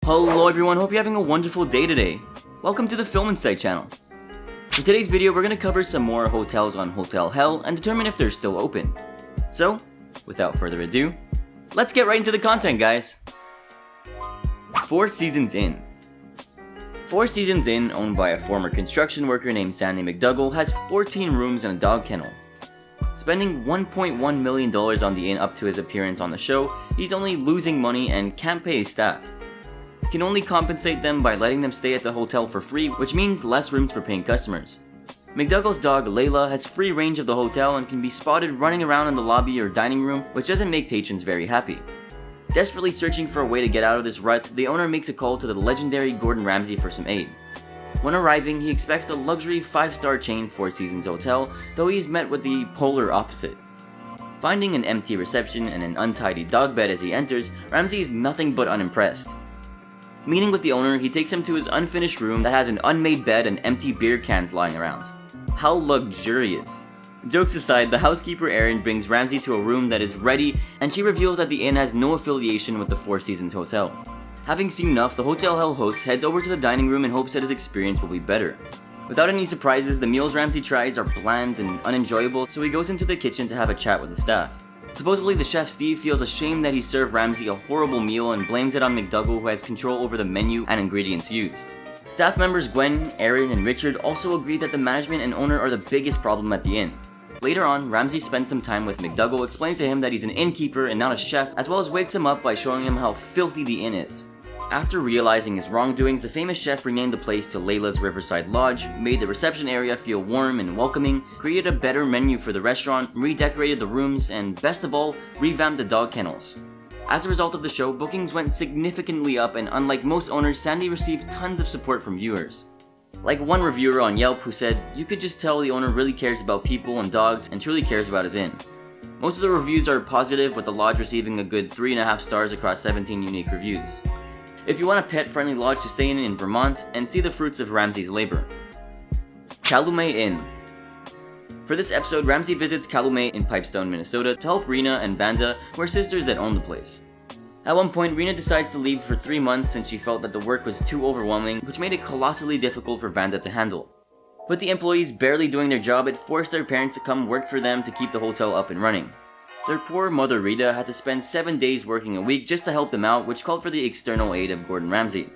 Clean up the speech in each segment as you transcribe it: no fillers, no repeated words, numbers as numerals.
Hello everyone, hope you're having a wonderful day today. Welcome to the Film Insight channel. For today's video, we're going to cover some more hotels on Hotel Hell and determine if they're still open. So, without further ado, let's get right into the content, guys. Four Seasons Inn. Four Seasons Inn, owned by a former construction worker named Sandy McDougall, has 14 rooms and a dog kennel. Spending $1.1 million on the inn up to his appearance on the show, he's only losing money and can't pay his staff. He can only compensate them by letting them stay at the hotel for free, which means less rooms for paying customers. McDougall's dog, Layla, has free range of the hotel and can be spotted running around in the lobby or dining room, which doesn't make patrons very happy. Desperately searching for a way to get out of this rut, the owner makes a call to the legendary Gordon Ramsay for some aid. When arriving, he expects the luxury 5-star chain Four Seasons Hotel, though he's met with the polar opposite. Finding an empty reception and an untidy dog bed as he enters, Ramsay is nothing but unimpressed. Meeting with the owner, he takes him to his unfinished room that has an unmade bed and empty beer cans lying around. How luxurious! Jokes aside, the housekeeper Erin brings Ramsay to a room that is ready, and she reveals that the inn has no affiliation with the Four Seasons Hotel. Having seen enough, the Hotel Hell host heads over to the dining room in hopes that his experience will be better. Without any surprises, the meals Ramsay tries are bland and unenjoyable, so he goes into the kitchen to have a chat with the staff. Supposedly, the chef Steve feels ashamed that he served Ramsay a horrible meal and blames it on McDougall, who has control over the menu and ingredients used. Staff members Gwen, Erin, and Richard also agree that the management and owner are the biggest problem at the inn. Later on, Ramsay spends some time with McDougall, explaining to him that he's an innkeeper and not a chef, as well as wakes him up by showing him how filthy the inn is. After realizing his wrongdoings, the famous chef renamed the place to Layla's Riverside Lodge, made the reception area feel warm and welcoming, created a better menu for the restaurant, redecorated the rooms, and best of all, revamped the dog kennels. As a result of the show, bookings went significantly up, and unlike most owners, Sandy received tons of support from viewers. Like one reviewer on Yelp who said, "You could just tell the owner really cares about people and dogs and truly cares about his inn." Most of the reviews are positive, with the lodge receiving a good 3.5 stars across 17 unique reviews. If you want a pet-friendly lodge to stay in Vermont and see the fruits of Ramsay's labor. Calumet Inn. For this episode, Ramsay visits Calumet in Pipestone, Minnesota to help Rena and Vanda, who are sisters that own the place. At one point, Rena decides to leave for 3 months since she felt that the work was too overwhelming, which made it colossally difficult for Vanda to handle. With the employees barely doing their job, it forced their parents to come work for them to keep the hotel up and running. Their poor mother Rita had to spend 7 days working a week just to help them out, which called for the external aid of Gordon Ramsay.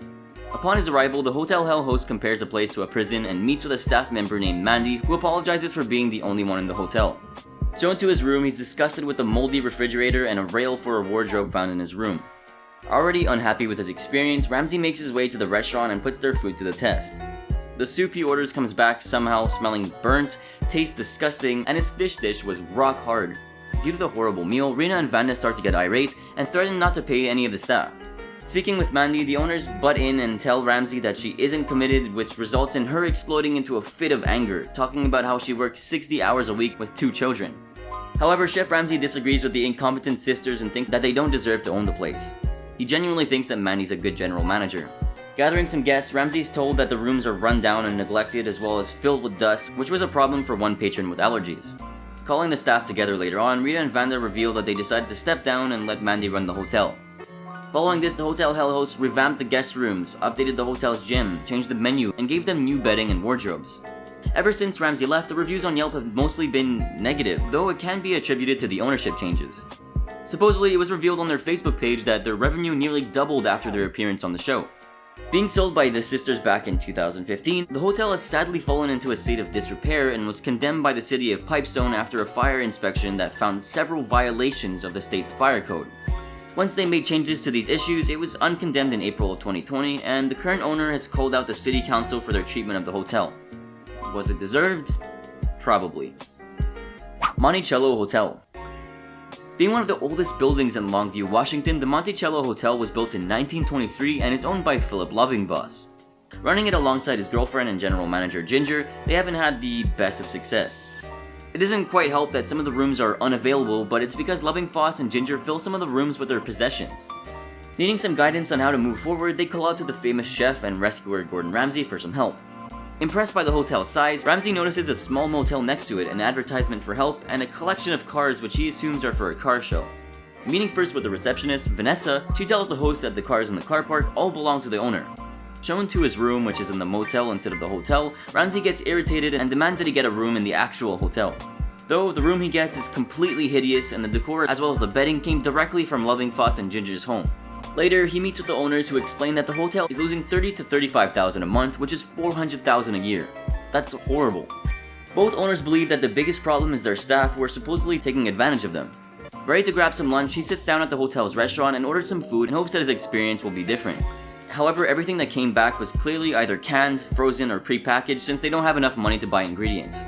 Upon his arrival, the Hotel Hell host compares the place to a prison and meets with a staff member named Mandy, who apologizes for being the only one in the hotel. Shown to his room, he's disgusted with the moldy refrigerator and a rail for a wardrobe found in his room. Already unhappy with his experience, Ramsay makes his way to the restaurant and puts their food to the test. The soup he orders comes back somehow smelling burnt, tastes disgusting, and his fish dish was rock hard. Due to the horrible meal, Rena and Vanda start to get irate and threaten not to pay any of the staff. Speaking with Mandy, the owners butt in and tell Ramsay that she isn't committed, which results in her exploding into a fit of anger, talking about how she works 60 hours a week with 2 children. However, Chef Ramsay disagrees with the incompetent sisters and thinks that they don't deserve to own the place. He genuinely thinks that Mandy's a good general manager. Gathering some guests, Ramsay's told that the rooms are run down and neglected, as well as filled with dust, which was a problem for one patron with allergies. Calling the staff together later on, Rita and Vanda reveal that they decided to step down and let Mandy run the hotel. Following this, the Hotel Hell hosts revamped the guest rooms, updated the hotel's gym, changed the menu, and gave them new bedding and wardrobes. Ever since Ramsay left, the reviews on Yelp have mostly been negative, though it can be attributed to the ownership changes. Supposedly, it was revealed on their Facebook page that their revenue nearly doubled after their appearance on the show. Being sold by the sisters back in 2015, the hotel has sadly fallen into a state of disrepair and was condemned by the city of Pipestone after a fire inspection that found several violations of the state's fire code. Once they made changes to these issues, it was uncondemned in April of 2020, and the current owner has called out the city council for their treatment of the hotel. Was it deserved? Probably. Monticello Hotel. Being one of the oldest buildings in Longview, Washington, the Monticello Hotel was built in 1923 and is owned by Philip Lovingvoss. Running it alongside his girlfriend and general manager Ginger, they haven't had the best of success. It doesn't quite help that some of the rooms are unavailable, but it's because Lovingvoss and Ginger fill some of the rooms with their possessions. Needing some guidance on how to move forward, they call out to the famous chef and rescuer Gordon Ramsay for some help. Impressed by the hotel's size, Ramsay notices a small motel next to it, an advertisement for help, and a collection of cars which he assumes are for a car show. Meeting first with the receptionist, Vanessa, she tells the host that the cars in the car park all belong to the owner. Shown to his room, which is in the motel instead of the hotel, Ramsey gets irritated and demands that he get a room in the actual hotel. Though the room he gets is completely hideous and the decor as well as the bedding came directly from Loving-Foss and Ginger's home. Later, he meets with the owners who explain that the hotel is losing $30,000 to $35,000 a month, which is $400,000 a year. That's horrible. Both owners believe that the biggest problem is their staff who are supposedly taking advantage of them. Ready to grab some lunch, he sits down at the hotel's restaurant and orders some food in hopes that his experience will be different. However, everything that came back was clearly either canned, frozen, or pre-packaged since they don't have enough money to buy ingredients.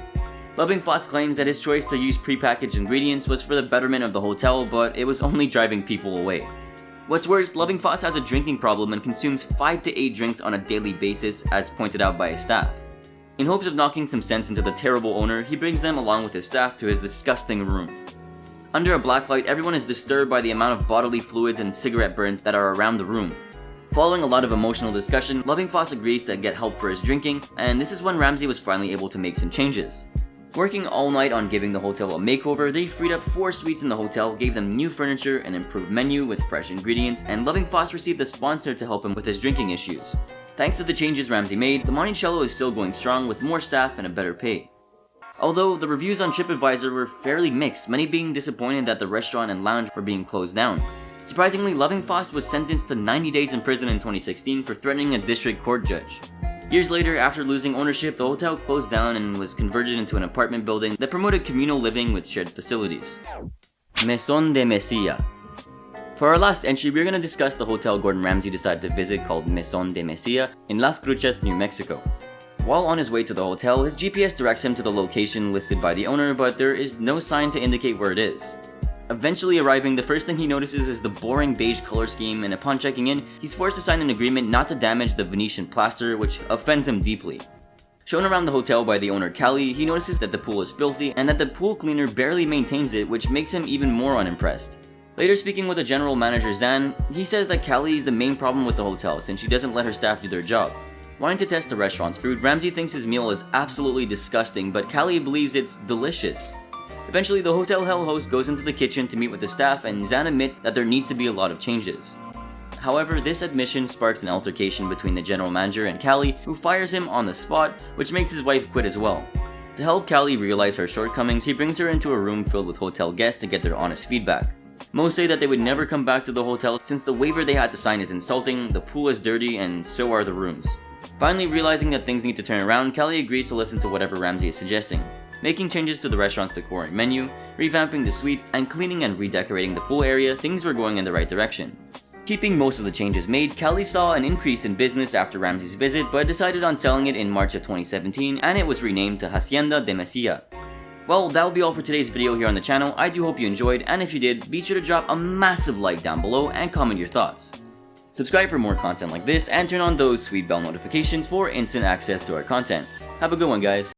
Loving-Foss claims that his choice to use pre-packaged ingredients was for the betterment of the hotel, but it was only driving people away. What's worse, Loving-Foss has a drinking problem and consumes 5 to 8 drinks on a daily basis, as pointed out by his staff. In hopes of knocking some sense into the terrible owner, he brings them along with his staff to his disgusting room. Under a blacklight, everyone is disturbed by the amount of bodily fluids and cigarette burns that are around the room. Following a lot of emotional discussion, Loving-Foss agrees to get help for his drinking, and this is when Ramsey was finally able to make some changes. Working all night on giving the hotel a makeover, they freed up 4 suites in the hotel, gave them new furniture, an improved menu with fresh ingredients, and Loving-Foss received a sponsor to help him with his drinking issues. Thanks to the changes Ramsey made, the Monticello is still going strong with more staff and a better pay. Although the reviews on TripAdvisor were fairly mixed, many being disappointed that the restaurant and lounge were being closed down. Surprisingly, Loving-Foss was sentenced to 90 days in prison in 2016 for threatening a district court judge. Years later, after losing ownership, the hotel closed down and was converted into an apartment building that promoted communal living with shared facilities. Maison de Mesilla. For our last entry, we're going to discuss the hotel Gordon Ramsay decided to visit called Maison de Mesilla in Las Cruces, New Mexico. While on his way to the hotel, his GPS directs him to the location listed by the owner, but there is no sign to indicate where it is. Eventually arriving, the first thing he notices is the boring beige color scheme, and upon checking in, he's forced to sign an agreement not to damage the Venetian plaster, which offends him deeply. Shown around the hotel by the owner Callie, he notices that the pool is filthy and that the pool cleaner barely maintains it, which makes him even more unimpressed. Later, speaking with the general manager Zan, he says that Callie is the main problem with the hotel since she doesn't let her staff do their job. Wanting to test the restaurant's food, Ramsey thinks his meal is absolutely disgusting, but Callie believes it's delicious. Eventually, the hotel hell host goes into the kitchen to meet with the staff, and Zan admits that there needs to be a lot of changes. However, this admission sparks an altercation between the general manager and Callie, who fires him on the spot, which makes his wife quit as well. To help Callie realize her shortcomings, he brings her into a room filled with hotel guests to get their honest feedback. Most say that they would never come back to the hotel since the waiver they had to sign is insulting, the pool is dirty, and so are the rooms. Finally, realizing that things need to turn around, Callie agrees to listen to whatever Ramsey is suggesting. Making changes to the restaurant's decor and menu, revamping the suites, and cleaning and redecorating the pool area, things were going in the right direction. Keeping most of the changes made, Callie saw an increase in business after Ramsey's visit, but decided on selling it in March of 2017, and it was renamed to Hacienda de Mesilla. Well, that'll be all for today's video here on the channel. I do hope you enjoyed, and if you did, be sure to drop a massive like down below and comment your thoughts. Subscribe for more content like this, and turn on those sweet bell notifications for instant access to our content. Have a good one, guys.